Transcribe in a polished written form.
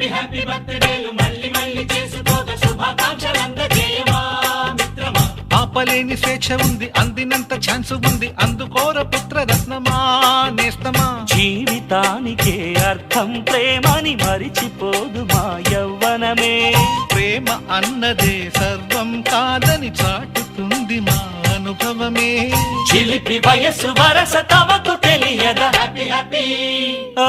Happy happy బర్త్డేలు మళ్ళీ మళ్ళీ చేసుకోక శుభాకాంక్షలందజేయమా మిత్రమా. ఆపలేని స్వేచ్ఛ ఉంది, అందినంత ఛాన్స్ ఉంది, అందుకోర పుత్ర రత్నమా నేస్తమా. జీవితానికే అర్థం ప్రేమని మరిచిపోదు మా యవ్వనమే. ప్రేమ అన్నదే సర్వం కాదని చాటుతుంది మా అనుభవమే. చిలిపి వయసు వరస తమకు తెలియదా. హ్యాపీ హ్యాపీ ఓ